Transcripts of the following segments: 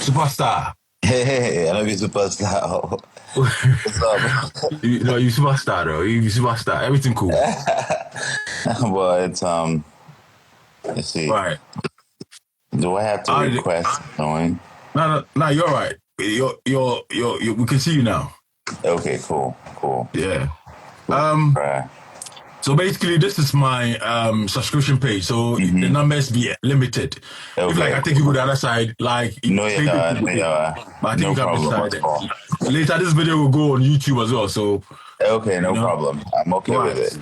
Superstar. Hey, I know you're superstar. What's up? You superstar though. You superstar. Everything cool. But let's see. Right. Do I have to request join? No, you're right. We can see you now. Okay, cool. Yeah. Right. So basically, this is my subscription page. So the numbers be limited. Okay. If I take you to the other side, like no, yeah, but I think you can problem decide at all. Later, this video will go on YouTube as well. So okay, no problem. I'm okay with it.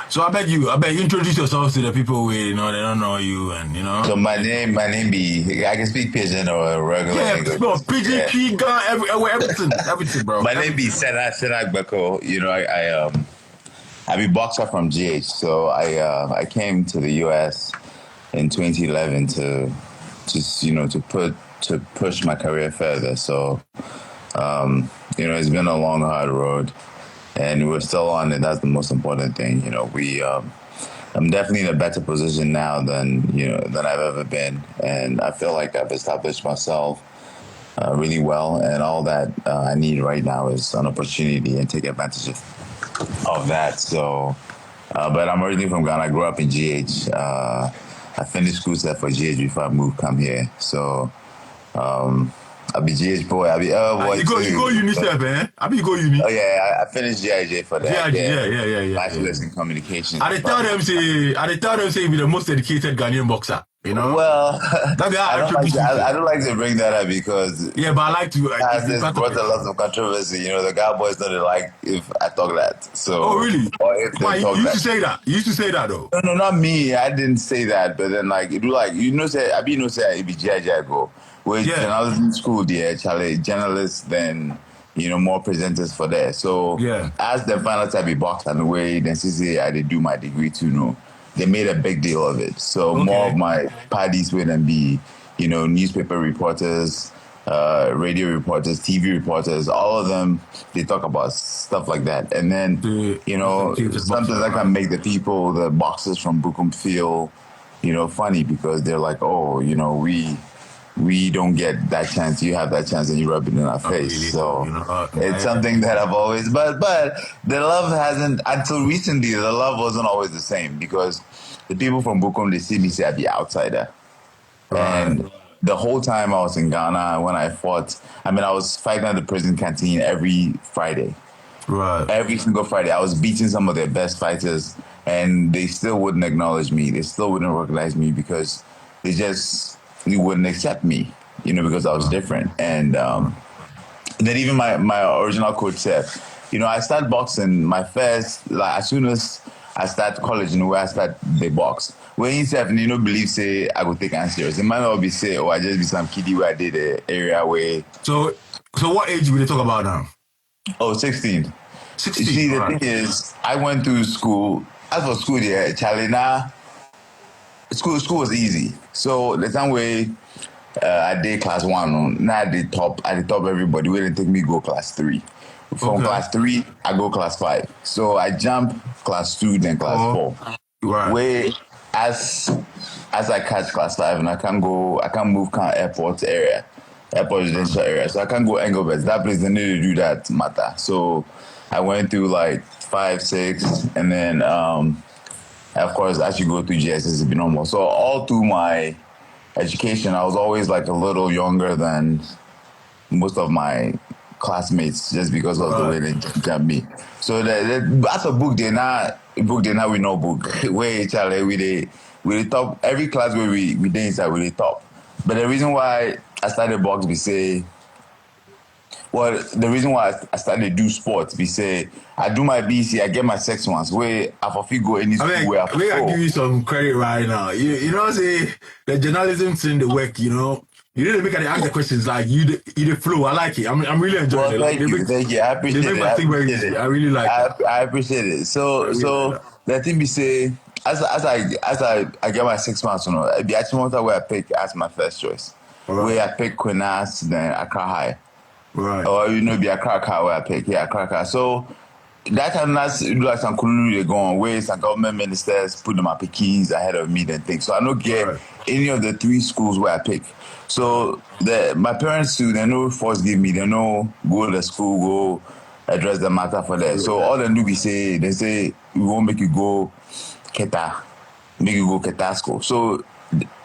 So I beg you introduce yourself to the people where they don't know you and So my name be I can speak pidgin or regular English. No, pidgin, Kiga, everything, bro. My name be SENA Agbeko. I be boxer from GH. So I came to the US in 2011 to push my career further. So it's been a long, hard road. And we're still on it. That's the most important thing. I'm definitely in a better position now than I've ever been, and I feel like I've established myself really well. And all that I need right now is an opportunity and take advantage of that. So, but I'm originally from Ghana. I grew up in GH. I finished school set for GH before I come here. So. I be GH boy. I be boy. You go UNICEF, man. You go uni. Oh yeah, I finished GIJ for that. Yeah. Bachelor's in communications. I tell them say be the most dedicated Ghanaian boxer. Well, I don't like to bring that up because but I like to. It brought a lot of controversy. The guy boys don't like if I talk that. So. Oh really? Or if they you used to say that. You used to say that though. No, not me. I didn't say that. But then say I be say it be GIJ go. With journalism school there, Charlie, journalists, then, more presenters for that. So, as the final time we boxed on the way, then CCA, I did do my degree too, they made a big deal of it. So, more of my parties would then be, newspaper reporters, radio reporters, TV reporters, all of them, they talk about stuff like that. And then, something that can make the boxers from Bukum feel, funny because they're like, oh, we don't get that chance. You have that chance and you rub it in our face. Really, so it's something that I've always, but the love hasn't, until recently, the love wasn't always the same because the people from Bukom, they see me say I'd be outsider. Right. And the whole time I was in Ghana, when I fought, I was fighting at the prison canteen every Friday. Right. Every single Friday. I was beating some of their best fighters and they still wouldn't acknowledge me. They still wouldn't recognize me because they wouldn't accept me, because I was different. And then even my original coach said, I started boxing my first, as soon as I start college, where I start the box. When he said, believe, say, I would take answers serious. It might not be say, I just be some kiddie where I did the area where. So what age will they talk about now? Oh, 16. 16. You see, the thing is, I went through school. As for school, Charlie, School was easy. So the time where I did class 1, now I did top everybody. Where they take me go class 3. From class 3, I go class 5. So I jump class 2, then class 4. Right. Where as I catch class 5 and I can't move airport residential area. So I can't go Engelbert. That place they need to do that matter. So I went through like 5, 6, and then of course, as you go through GSS, it's been normal. So all through my education, I was always like a little younger than most of my classmates just because of the way they can be. So that's a book. They're not we know book. Where Charlie we top every class where we did inside we top. But the reason why I started box, the reason why I started to do sports, I do my BC, I get my sex ones, where I go any school where I will give you some credit right now. You say the journalism thing, the work, you need to make the questions like you the flow. I like it. I'm really enjoying it. Thank you. I appreciate it. I really like it. I appreciate it. So the thing as I get my 6 months, it'd be actually where I pick as my first choice. Right. Where I pick Quinas, then Accra High. Right. Or be a cracker where I pick, cracker. So that time that's like some Kululu they go on where some government ministers put them up keys ahead of me and things. So I don't get any of the 3 schools where I pick. So my parents too, they know force give me, they know go to the school, go address the matter for that. So all they do they say we won't make you go Keta, make you go Keta school. So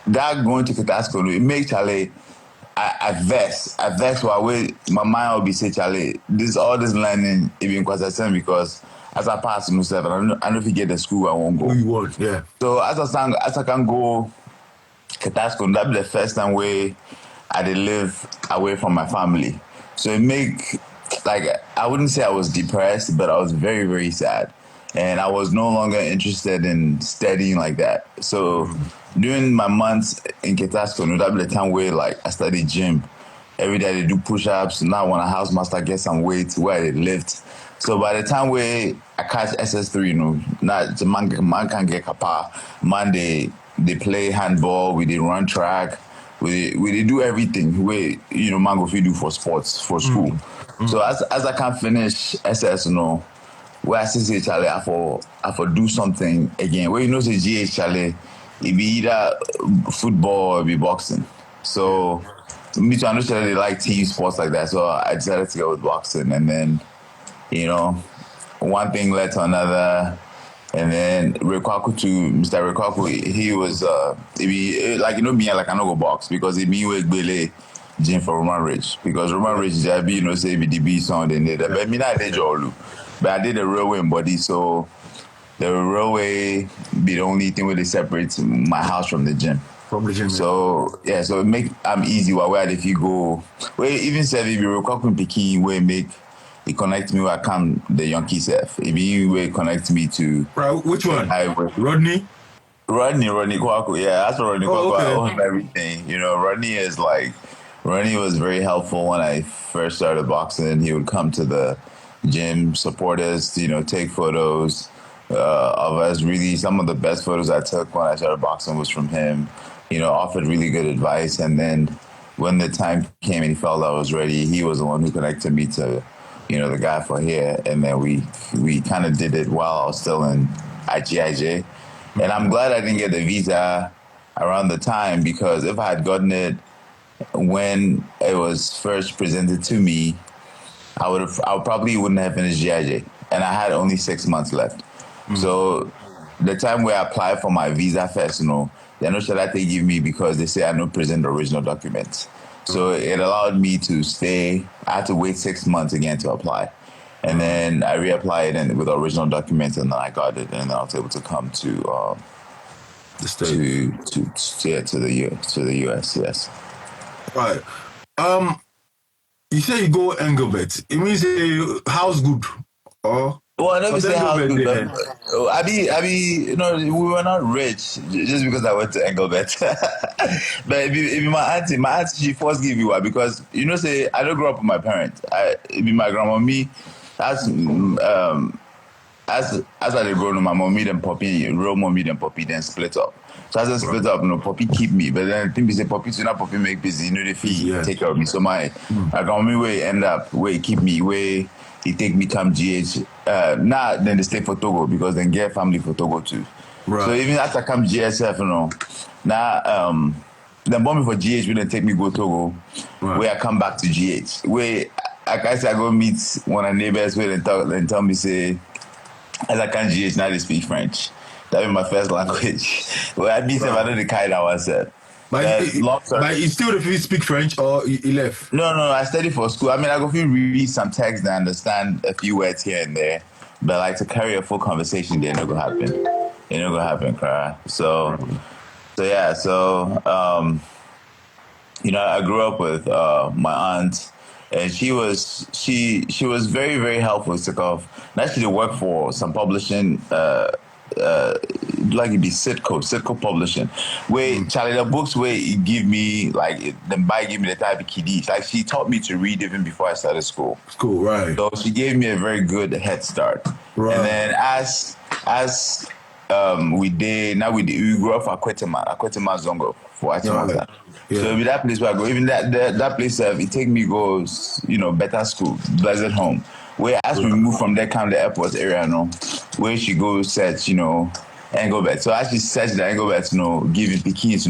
that going to Keta school, it makes Charlie I vex why my mind will be say Charlie, all this learning even because as I pass myself, I don't know if you get the school I won't go. You want, yeah. So as I can go Katasco, that be the first time where I did live away from my family. So it make I wouldn't say I was depressed, but I was very, very sad. And I was no longer interested in studying like that. So during my months in Ketasco, that be the time where I studied gym. Every day I do push-ups. Now when a house master get some weight where I lift. So by the time where I catch SS3, not the man can get kapa. Man they play handball, we they run track, we they do everything where man go do for sports, for school. So as I can finish SS, where I say Charlie, I for do something again. Where say GH Charlie, it be either football or it be boxing. So me to understand they like team sports like that. So I decided to go with boxing, and then one thing led to another. And then Mr. Rekwaku, he was me me I no go box because he me with Bele gym for Roman Ridge, because Roman Ridge is say the B sound in there. But me not did Jolu. But I did the railway in body, so the railway be the only thing where they separate my house from the gym. From the gym. So yeah, so it make easy where if you go where even said if you Rekwaku Piki where make it connect me where I come the Yankee self. If you will connect me to which one? Rodney Kwaku. Yeah, that's what Rodney Kwaku. Okay. I own everything. Rodney was very helpful when I first started boxing. He would come to the gym, support us, take photos of us. Really, some of the best photos I took when I started boxing was from him. Offered really good advice, and then when the time came and he felt I was ready, he was the one who connected me to the guy for here, and then we kind of did it while I was still in IGIJ. And I'm glad I didn't get the visa around the time, because if I had gotten it when it was first presented to me, I probably wouldn't have finished GIJ, and I had only 6 months left. So the time where I applied for my visa first, they know that they give me because they say I don't present the original documents. So it allowed me to stay. I had to wait 6 months again to apply. And then I reapplied and with the original documents, and then I got it, and then I was able to come to the state. to the US, yes. Right. You say you go Engelbert. It means a house good. Or well, I never say house good. We were not rich just because I went to Engelbert. But if my auntie, she first give you one, because say I don't grow up with my parents. My grandma, me, as I grow up, my mommy then poppy, real mommy then poppy, then split up. So as I split up, poppy keep me. But then think say poppy, so now poppy make busy, the fee take care of me. So my grandma way end up where keep me, where he take me come GH. Now then they stay for Togo, because then get family for Togo too. Right. So even after come GSF, now then bomb me for GH, we then take me go Togo, where I come back to GH. Where I go meet one of the neighbors where they tell me say, as I can GH, now they speak French. That is my first language. Well, I meet them, I know the kind I was said. But you still if you speak French, or you left? No, I studied for school. I mean, I go read some text and understand a few words here and there, but to carry a full conversation, they're not gonna happen. It's not gonna happen, cry. So yeah. So I grew up with my aunt, and she was very, very helpful. Now she did work for some publishing. Like it be Sitco publishing, where Charlie the books where it give me give me the type of kiddies. She taught me to read even before I started school. School, right? So she gave me a very good head start. Right. And then as we grew up for Akwetema Zongo for Achimata. Yeah. So with that place where I go, even that place it take me goes better school, Blessed Home. Where as we move from there, come the airport area, where she goes, says, Engelbert. So I actually said that Engelbert, giving Pekins,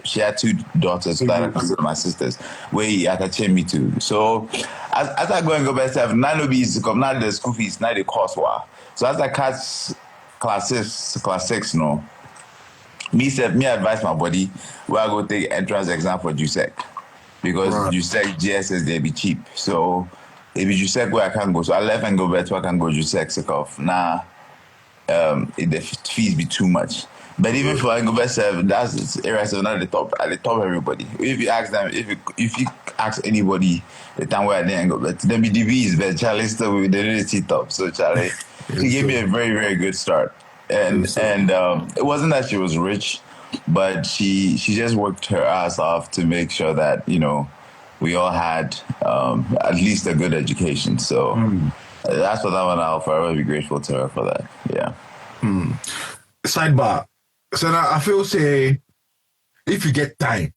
she had 2 daughters that are considered my sisters, where he attached me to. So as I go Engelbert, now no be come now the school fees, now the cost war. So as I catch class 6, me advise my body where I go take entrance exam for JUSEC. Because JUSEC GSS they be cheap. So if JUSEC where I can go. So I left and go back to I can go JUSEC sick off. Now the fees be too much. But even for Engelbert 7, that's area 7 at the top everybody. If you ask them, if you ask anybody the time where I didn't Engelbert, then BDB is better. Charlie still with the top. So Charlie, she gave me a very, very good start. And it wasn't that she was rich, but she just worked her ass off to make sure that, we all had at least a good education. So that's what I want to I'll forever be grateful to her for that. Yeah. Sidebar. So now I feel say if you get time,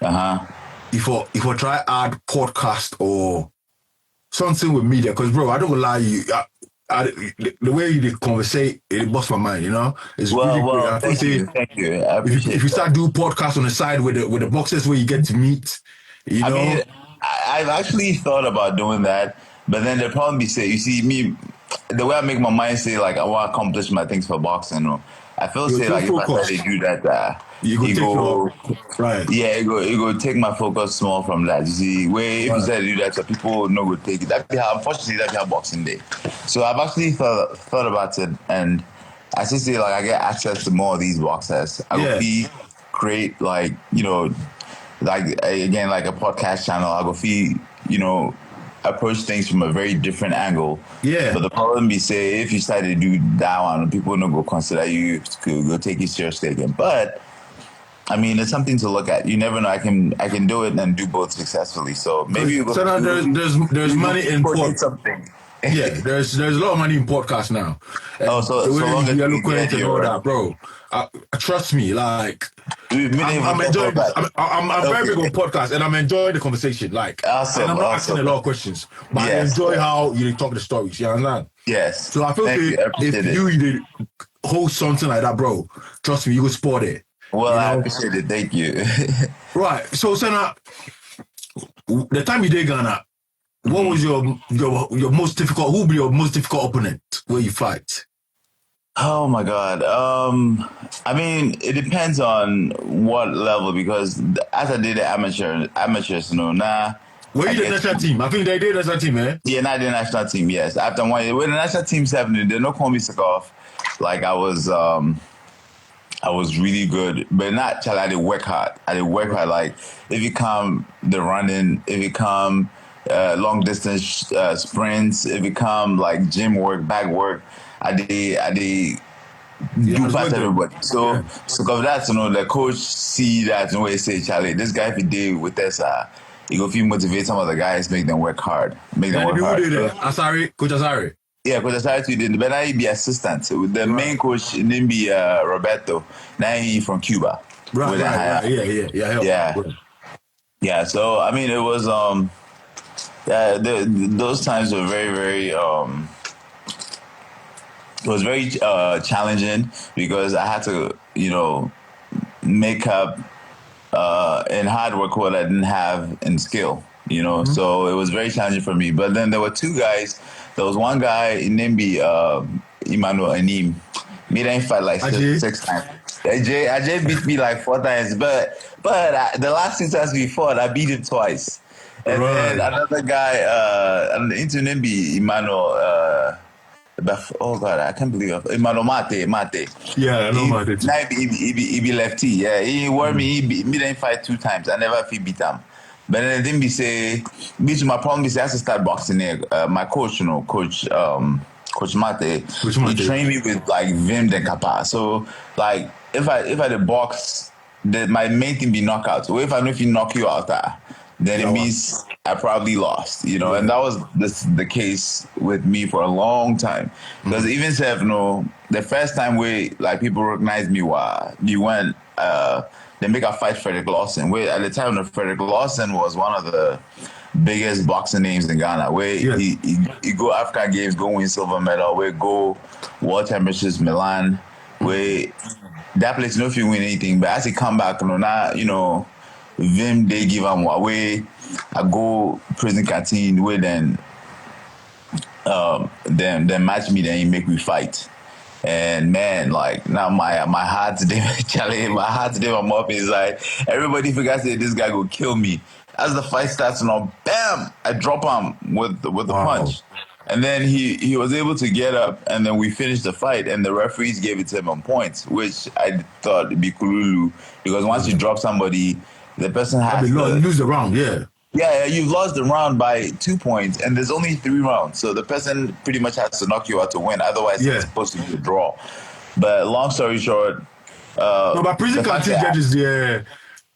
if I try add podcast or something with media, because bro, I don't gonna lie you. The way you conversate, it busts my mind. It's really great. I thank you. I appreciate if you start doing podcasts on the side with the boxes where you get to meet, I mean, I've actually thought about doing that, but then the problem be say, you see me, the way I make my mind say like I want to accomplish my things for boxing. I feel say like if I try to do that, you go right. Yeah, it go take my focus small from that. You see, where if you try to do that, so people no go take it. Unfortunately, that's how Boxing Day. So I've actually thought about it, and I still say like I get access to more of these boxers. I will create like like again like a podcast channel. I go approach things from a very different angle. Yeah. But the problem be say if you start to do that one, people don't go consider you to go take you seriously again. But I mean, it's something to look at. You never know. I can do it and do both successfully. So maybe you go. So now there's money in something. Yeah, there's a lot of money in podcasts now. And so long as you get and all that, bro. Trust me, like I'm enjoying. I'm very big on podcasts, and I'm enjoying the conversation. Like, awesome, and I'm not asking a lot of questions, but I enjoy how you talk the stories. You understand? Yes. So I feel if you did host something like that, bro, trust me, you will spot it. Well, I appreciate it. Thank you. Right. So, Sena, the time you did Ghana. What was your most difficult? Who would be your most difficult opponent where you fight? Oh my God. I mean, it depends on what level because as I did the amateurs, Were you the national team? I think they did the national team, eh? Yeah, not the national team. Yes, after 1 year, when the national team's happening, they don't call me sick off. Like I was really good, but not till I did work hard. Like if you come the running, if you come. Long distance sprints, it become like gym work, back work. I did do past everybody. So of that, the coach see that and he say, Charlie, this guy if he did with this, he go feel motivate some of the guys, make them work hard. Coach Asari. Yeah, Coach Asari did, but now he be assistant. So the main coach name be Roberto. Now he from Cuba. Right. Yeah. So I mean, it was those times were very, very. It was very challenging because I had to, make up in hard work what I didn't have in skill. So it was very challenging for me. But then there were 2 guys. There was one guy named Emmanuel Anim. Me didn't fight like 6 times. Ajay beat me like 4 times, but the last 6 times we fought, I beat him twice. And then another guy, name be Emmanuel. Oh God, I can't believe it. Emmanuel Mate. Yeah, I know Mate. Now he be lefty. Yeah, he worried me. He didn't fight 2 times. I never beat him. But then didn't be say, my problem is I have to start boxing there. My coach, Coach Mate, he trained me with like Vim and Kappa. So like if I did box, my main thing be knockouts. So if I know if you knock you out then it means I probably lost, and that was the case with me for a long time. Because even if the first time like people recognized me, you went they make a fight Frederick Lawson. Where at the time Frederick Lawson was one of the biggest boxing names in Ghana. Where he go African Games, go win silver medal, where go World Championships Milan. where that place no fit win anything, but as he come back, now, Vim they give him away. I go prison canteen where then match me, then he make me fight. And man, like now my heart today, Charlie, my heart today, my mom is like, everybody forgot that this guy will kill me. As the fight starts, bam, I drop him with the punch. And then he was able to get up, and then we finished the fight, and the referees gave it to him on points, which I thought would be kululu, because once you drop somebody, the person has to lose the round, yeah. Yeah, you've lost the round by 2 points, and there's only 3 rounds, so the person pretty much has to knock you out to win. Otherwise, it's supposed to be a draw. But long story short, no, but prison canteen judges, they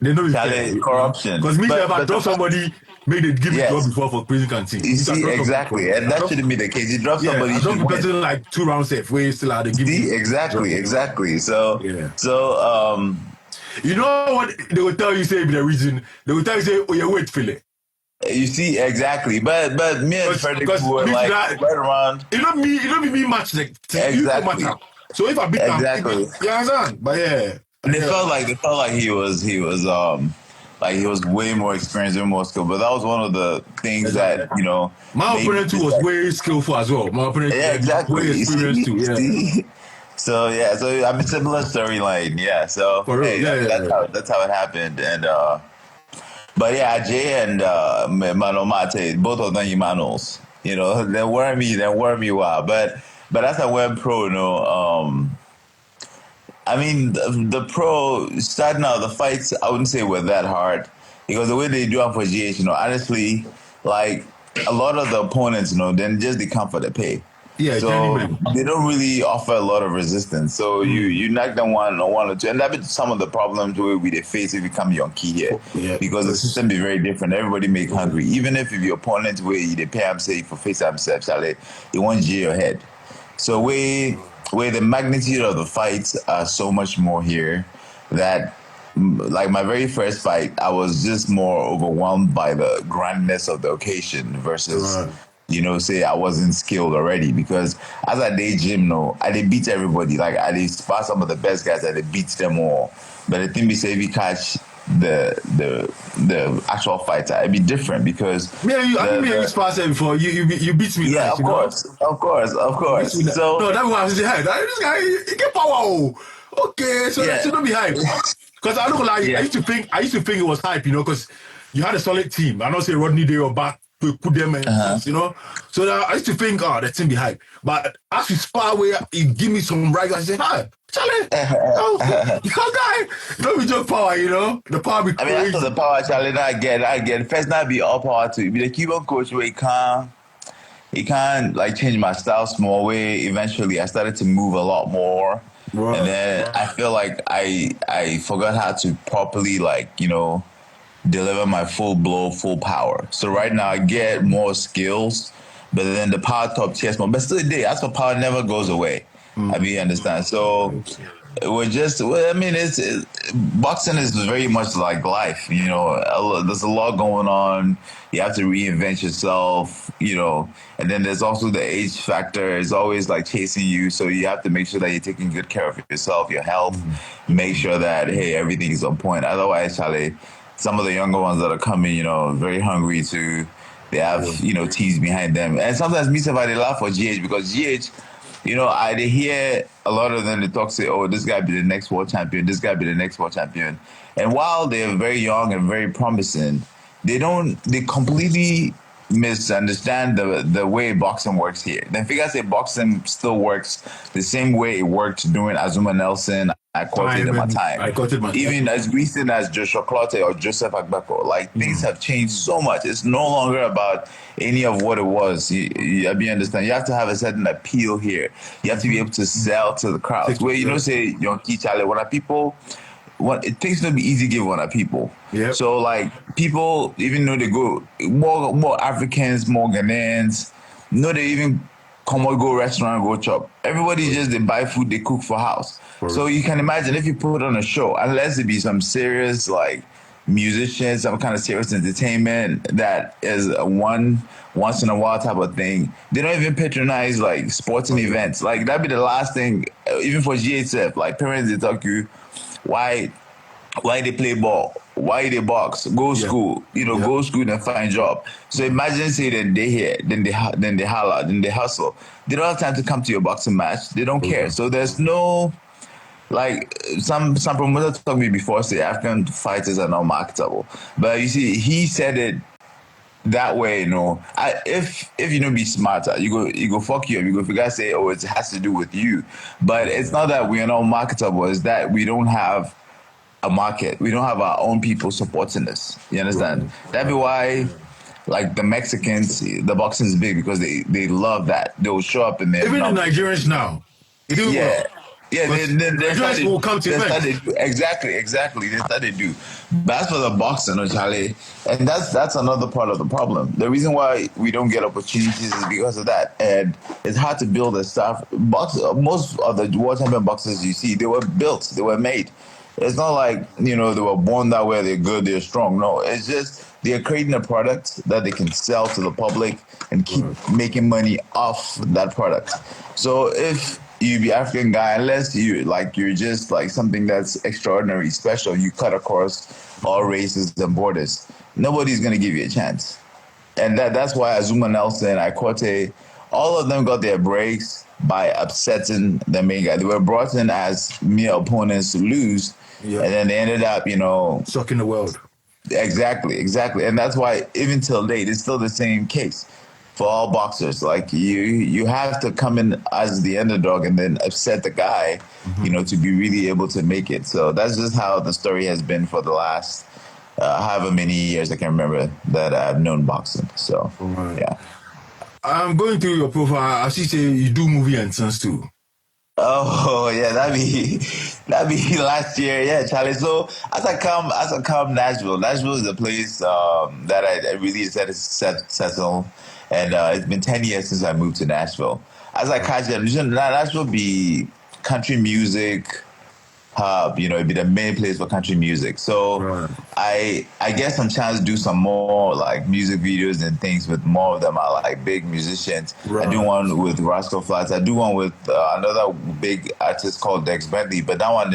know it's corruption. Because me, if I drop somebody, maybe they give it to us before for prison canteen. You see, exactly, and that shouldn't be the case. You drop somebody, I drop the person like 2 rounds safe, where still are they give you exactly. So, you know what they will tell you? Say the reason they will tell you say, oh yeah, wait, Philip. You see, exactly, but me and Frederick were like right around. You know me match like exactly. So if I beat him, you understand? But they felt like he was like he was way more experienced and more skilled. But that was one of the things that my opponent too was way skillful as well. My opponent, exactly, way experienced too. Yeah. So I mean similar storyline. Yeah. So that's how it happened, and. But yeah, Jay and Mano Mate, both of them Imanos. They worry me well. But as I went pro, I mean the pro starting out the fights, I wouldn't say were that hard, because the way they do it for GH, honestly, like a lot of the opponents, then just they come for the pay. Yeah, so they don't really offer a lot of resistance. So you knock them one or two, and that's some of the problems where we face if you come Yonki here, because the system is very different. Everybody make hungry, even if your opponent where they pay him say for face himself, they want G your head. So where the magnitude of the fights are so much more here, that like my very first fight, I was just more overwhelmed by the grandness of the occasion versus. Say I wasn't skilled already, because as I did gym, I did beat everybody. Like I did spot some of the best guys, I did beat them all. But the thing we say, if you catch the actual fighter, it'd be different, because I think you spot them before. You beat me. Yeah, of course. So no, that was his head. This guy, he get power. Okay, so that shouldn't be hype. Because I don't lie, I used to think it was hype, because you had a solid team. I don't say Rodney Day or back. To put them in, So I used to think, that thing be hype. But as we spar away, he give me some right. I say, hi, Charlie, your guy, don't be just power, the power be crazy. I mean, after the power, Charlie, I get first not be all power to be the Cuban coach where he can't like change my style small way. Eventually, I started to move a lot more, and then I feel like I forgot how to properly deliver my full blow, full power. So right now I get more skills, but then the power top tier more. But still, as for power never goes away. I mean, you understand? So we're just. I mean, boxing is very much like life. There's a lot going on. You have to reinvent yourself. And then there's also the age factor. It's always like chasing you. So you have to make sure that you're taking good care of yourself, your health. Make sure that everything is on point. Otherwise, Charlie. Some of the younger ones that are coming, very hungry too. They have, teams behind them. And sometimes me they laugh for GH, because GH, I hear a lot of them, they talk, say, oh, this guy be the next world champion, this guy be the next world champion. And while they're very young and very promising, they completely misunderstand the way boxing works here. Then figure say boxing still works the same way it worked during Azuma Nelson. I quoted my time. Even as recent as Joshua Clottey or Joseph Agbeko. Like things have changed so much. It's no longer about any of what it was. You understand? You have to have a certain appeal here. You have to be able to sell to the crowds. Where say Yonki Chale, it takes to be easy give one at people. Yep. So like people, even though they go more Africans, more Ghanaians, they even come or go restaurant, go chop. Everybody just they buy food, they cook for house. So you can imagine if you put on a show, unless it be some serious like musicians, some kind of serious entertainment that is a once in a while type of thing. They don't even patronize like sporting events. Like that'd be the last thing, even for GHF. Like parents, they talk to you, why they play ball, why they box, go school, go school and find job. So imagine say that they here, then they holler, then they hustle. They don't have time to come to your boxing match. They don't care. So there's no. Like some promoters told me before, say African fighters are not marketable, but you see, he said it that way. If be smarter, you go fuck you. You go figure say, oh, it has to do with you, but it's not that we are not marketable. It's that we don't have a market. We don't have our own people supporting us. You understand? That'd be why. Like the Mexicans, the boxing is big because they love that. They'll show up in there. Even the Nigerians now, they do well. Yeah, they will come to events. Exactly. They started do. But as for the boxing, Charlie, and that's another part of the problem. The reason why we don't get opportunities is because of that, and it's hard to build a staff. Most of the world champion boxers you see, they were built, they were made. It's not like they were born that way. They're good, they're strong. No, it's just they're creating a product that they can sell to the public and keep making money off that product. So if you be African guy, unless you're just like something that's extraordinary, special, you cut across all races and borders, nobody's gonna give you a chance. And that's why Azuma Nelson, Ikote, all of them got their breaks by upsetting the main guy. They were brought in as mere opponents to lose, and then they ended up, sucking the world. Exactly. And that's why even till date, it's still the same case for all boxers. Like you have to come in as the underdog and then upset the guy, to be really able to make it. So that's just how the story has been for the last however many years I can remember that I've known boxing. So yeah. I'm going through your profile. I see say you do movie and sons too. Oh yeah, that'd be last year, yeah, Charlie. So as I come Nashville is a place that I really settle, and it's been 10 years since I moved to Nashville. As I catch it, Nashville be country music hub, it'd be the main place for country music. So I get some chance to do some more like music videos and things with more of them are like big musicians. I do one with Rascal Flatts. I do one with another big artist called Dex Bentley, but that one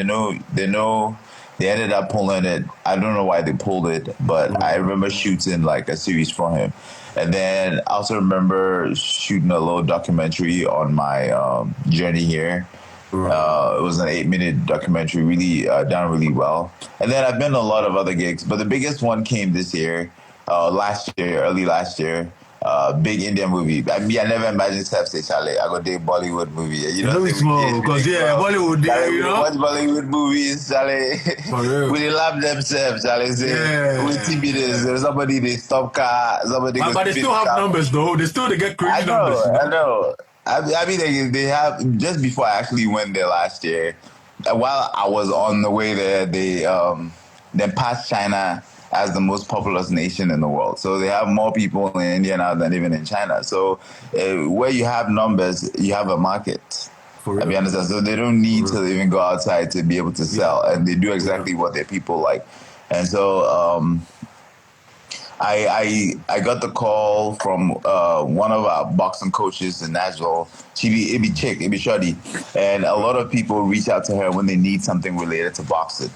they ended up pulling it. I don't know why they pulled it, but I remember shooting like a series for him. And then I also remember shooting a little documentary on my journey here. It was an 8-minute documentary, really done really well. And then I've been to a lot of other gigs, but the biggest one came this year, early last year. Big Indian movie. I never imagined Steph say, Charlie, I got a Bollywood movie. It's small, because Bollywood, watch Bollywood movies, Charlie. We love themselves, Charlie. We TV there's somebody they stop car, somebody. But they still have numbers though. They get crazy numbers. I know. I mean, they have, just before I actually went there last year, while I was on the way there, they then passed China as the most populous nation in the world. So they have more people in India now than even in China. So where you have numbers, you have a market. I mean, understand? So they don't need to even go outside to be able to sell. And they do exactly what their people like. And so I got the call from one of our boxing coaches in Nashville. It be Shorty, and a lot of people reach out to her when they need something related to boxing.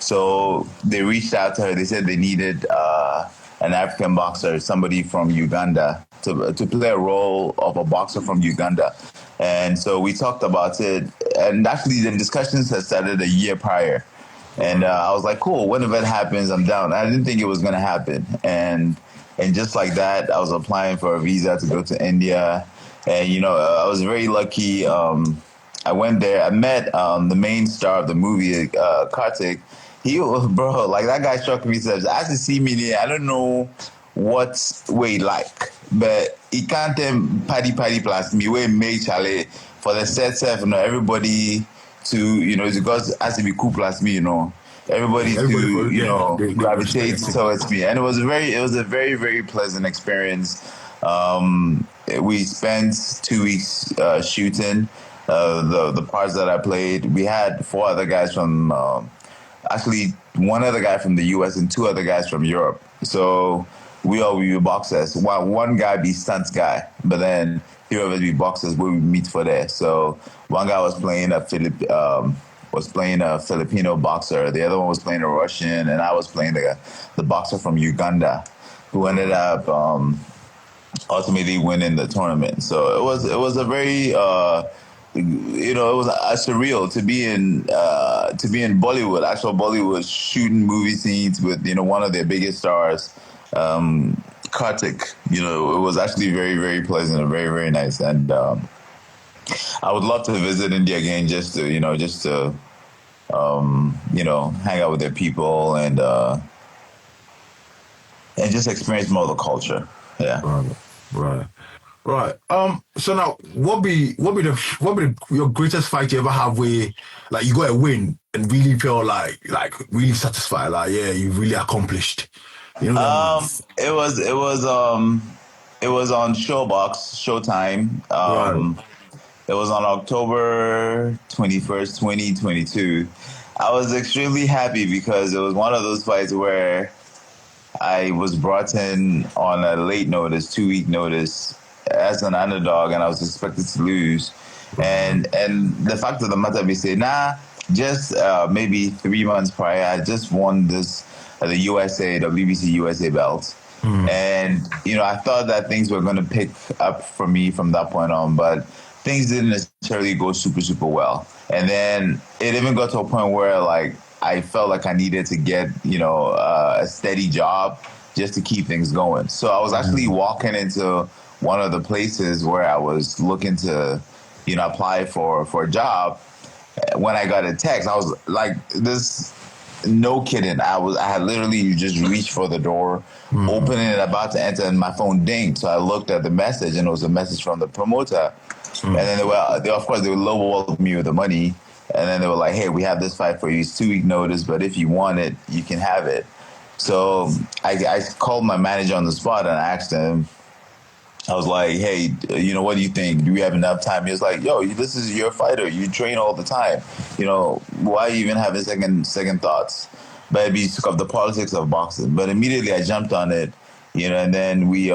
So they reached out to her. They said they needed an African boxer, somebody from Uganda, to play a role of a boxer from Uganda. And so we talked about it, and actually the discussions had started a year prior. And I was like, cool, when event happens, I'm down. I didn't think it was going to happen. And just like that, I was applying for a visa to go to India. And, I was very lucky. I went there. I met the main star of the movie, Kartik. He was, bro, like that guy struck me. Says, as to see me there, I don't know what way like, but he can't paddy plus me. We made Charlie for the set self, everybody to, because it has to be cool plus me, everybody to, gravitate towards me. And it was a very, very pleasant experience. We spent 2 weeks shooting the parts that I played. We had 4 other guys from, actually one other guy from the US and two other guys from Europe. So we all be boxers. One guy be stunts guy, but then three of us be boxers where we meet for there. So one guy was playing a Filipino boxer. The other one was playing a Russian, and I was playing the boxer from Uganda, who ended up ultimately winning the tournament. So it was a very it was surreal to be in Bollywood, actual Bollywood, shooting movie scenes with one of their biggest stars, Kartik. It was actually very, very pleasant and very, very nice. And I would love to visit India again, just to hang out with their people and just experience more of the culture. Yeah. Right. So now, what be your greatest fight you ever have where like you got a win and really feel like really satisfied, like yeah, you really accomplished. It was on Showtime. It was on October 21st, 2022. I was extremely happy because it was one of those fights where I was brought in on a late notice, 2-week notice, as an underdog, and I was expected to lose. And the fact of the matter, we say, just maybe 3 months prior, I just won this the WBC USA belt. And I thought that things were going to pick up for me from that point on, but things didn't necessarily go super, super well. And then it even got to a point where like I felt like I needed to get a steady job just to keep things going. So I was actually walking into one of the places where I was looking to apply for a job. When I got a text, I was like, this, no kidding, I had literally just reached for the door, opening it, about to enter, and my phone dinged. So I looked at the message, and it was a message from the promoter. And then they lowballed me with the money. And then they were like, hey, we have this fight for you. It's 2-week notice, but if you want it, you can have it. So I called my manager on the spot and I asked him, I was like, hey, what do you think? Do we have enough time? He was like, yo, this is your fighter. You train all the time. Why even having second thoughts? But it took up the politics of boxing. But immediately I jumped on it, and then we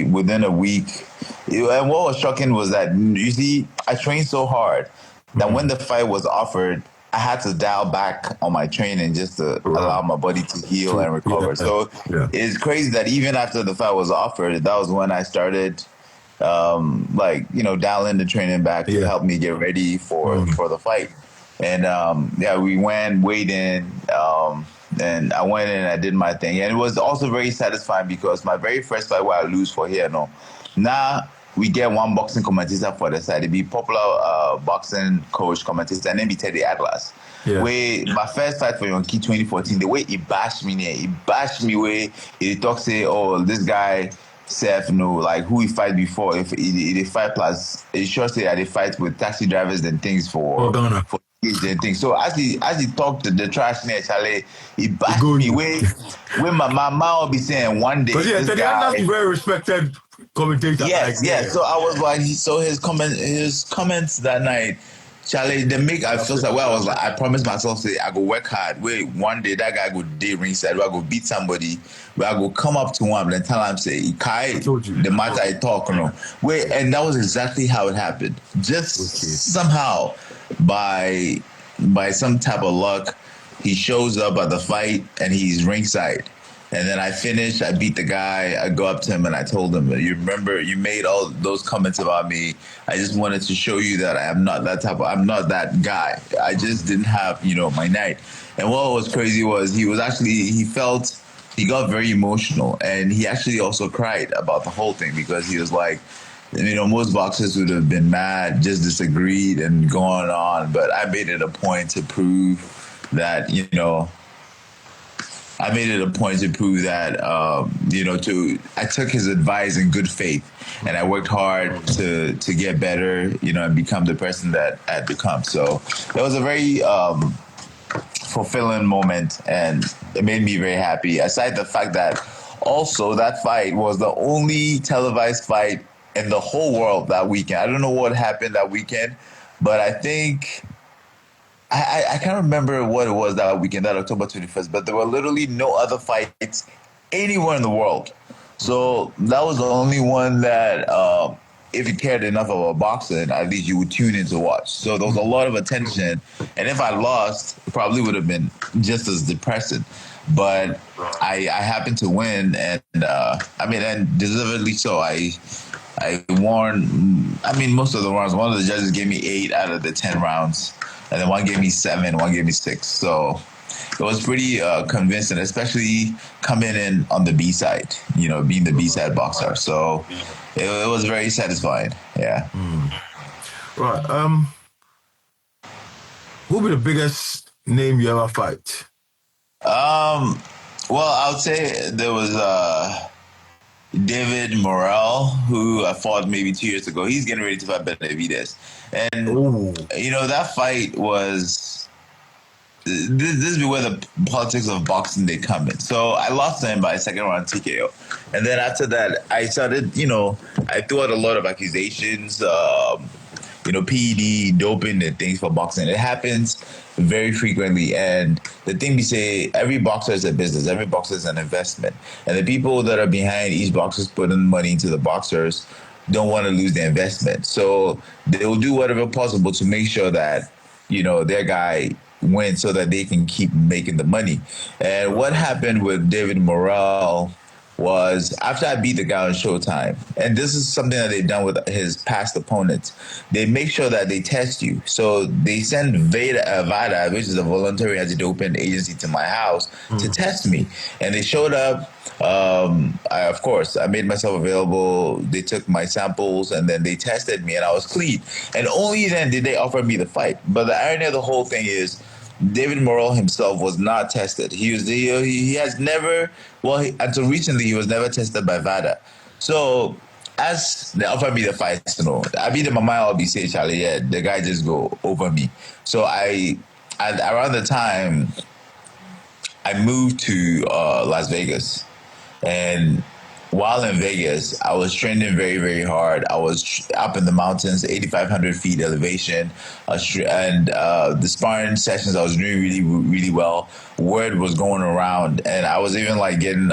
within a week. And what was shocking was that, you see, I trained so hard that when the fight was offered, I had to dial back on my training just to allow my body to heal and recover. So it's crazy that even after the fight was offered, that was when I started, dialing the training back to help me get ready for the fight. And we weighed in, and I went in and I did my thing. And it was also very satisfying because my very first fight where I lose for here, now we get one boxing commentator for the side. It be popular boxing coach commentator, and then be Teddy Atlas. Yeah. Where my first fight for Yonki 2014, the way he bashed me where he talk say, oh, this guy Seth, like who he fight before. If he fight plus, he sure say that they fight with taxi drivers and things for and things. So as he talked to the trash near Charlie, he bashed me where my mama will be saying one day. But Teddy Atlas is very respected commentator. Yes. So I was like, his comments that night, Charlie, they make I feel like I was like, I promised myself, say I go work hard. Wait, one day that guy go day ringside, where I go beat somebody, where I go come up to him and tell him, say, Kai, the matter I talk, Wait, and that was exactly how it happened. Just somehow, by some type of luck, he shows up at the fight and he's ringside. And then I finished, I beat the guy, I go up to him and I told him, you remember, you made all those comments about me. I just wanted to show you that I'm not that guy. I just didn't have, my night. And what was crazy was he got very emotional, and he actually also cried about the whole thing because he was like, most boxers would have been mad, just disagreed and gone on. But I made it a point to prove that, I took his advice in good faith, and I worked hard to get better, and become the person that I'd become. So it was a very fulfilling moment, and it made me very happy. Aside the fact that also that fight was the only televised fight in the whole world that weekend. I don't know what happened that weekend, but I think I can't remember what it was that weekend, that October 21st, but there were literally no other fights anywhere in the world. So that was the only one that, if you cared enough about boxing, at least you would tune in to watch. So there was a lot of attention. And if I lost, it probably would have been just as depressing. But I happened to win, and and deservedly so. I won. I mean, most of the rounds. One of the judges gave me 8 out of the 10 rounds, and then one gave me 7, one gave me 6. So it was pretty convincing, especially coming in on the B side. You know, being the B side boxer. So it was very satisfying. Yeah. Right. Who be the biggest name you ever fight? Well, I would say there was David Morrell, who I fought maybe 2 years ago. He's getting ready to fight Benavidez. And, you know, that fight was... This is where the politics of boxing, they come in. So I lost to him by second round TKO. And then after that, I started, you know, I threw out a lot of accusations, you know, PED, doping, and things for boxing. It happens very frequently. And the thing we say, every boxer is a business. Every boxer is an investment. And the people that are behind each boxer putting money into the boxers don't want to lose their investment. So they will do whatever possible to make sure that, you know, their guy wins so that they can keep making the money. And what happened with David Morrell was, after I beat the guy on Showtime, and this is something that they've done with his past opponents, they make sure that they test you. So they send VADA, which is a voluntary anti-doping agency, to my house to test me. And they showed up. Of course, I made myself available. They took my samples and then they tested me, and I was clean. And only then did they offer me the fight. But the irony of the whole thing is, David Morrell himself was not tested. He has never, until recently, he was never tested by VADA. So as they offered me the fight, you know, I beat him on my LBC, Charlie. Yeah, the guy just go over me. So around the time, I moved to Las Vegas. And while in Vegas, I was training very, very hard. I was up in the mountains, 8,500 feet elevation. And the sparring sessions, I was doing really, really well. Word was going around. And I was even like getting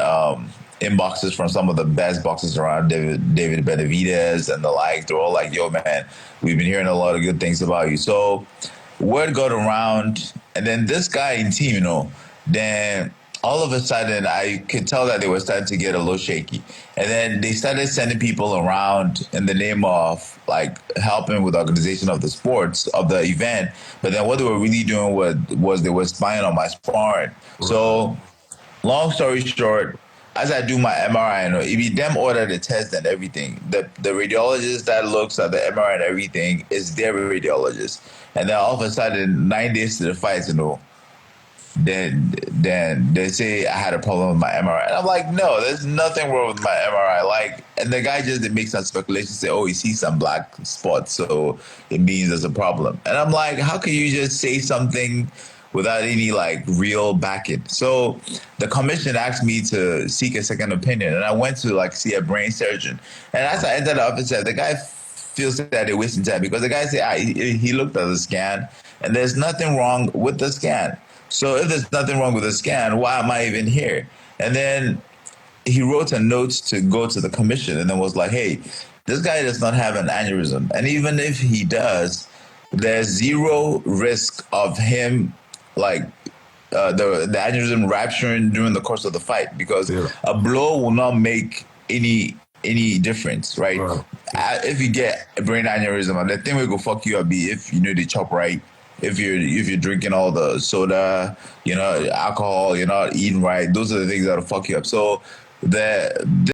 inboxes from some of the best boxers around, David Benavidez and the like. They're all like, yo, man, we've been hearing a lot of good things about you. So word got around. And then this guy in team, you know, then all of a sudden, I could tell that they were starting to get a little shaky. And then they started sending people around in the name of, like, helping with the organization of the sports, of the event. But then what they were really doing was they were spying on my sparring. Right. So, long story short, as I do my MRI, you know, it be them order the test and everything. The radiologist that looks at the MRI and everything is their radiologist. And then all of a sudden, 9 days to the fight, you know, then they say I had a problem with my MRI. And I'm like, no, there's nothing wrong with my MRI. Like, and the guy just makes some speculation, say, oh, he sees some black spots, so it means there's a problem. And I'm like, how can you just say something without any like real backing? So the commission asked me to seek a second opinion, and I went to like see a brain surgeon. And as I entered the office, the guy feels that they're wasting time, because the guy said he looked at the scan and there's nothing wrong with the scan. So if there's nothing wrong with the scan, why am I even here? And then he wrote a note to go to the commission and then was like, hey, this guy does not have an aneurysm. And even if he does, there's zero risk of him, like, the aneurysm rupturing during the course of the fight, because a blow will not make any difference, right? If you get a brain aneurysm, and the thing will go fuck you up be if, you know, they chop right. If you're drinking all the soda, you know, alcohol, you're not eating right, those are the things that'll fuck you up. So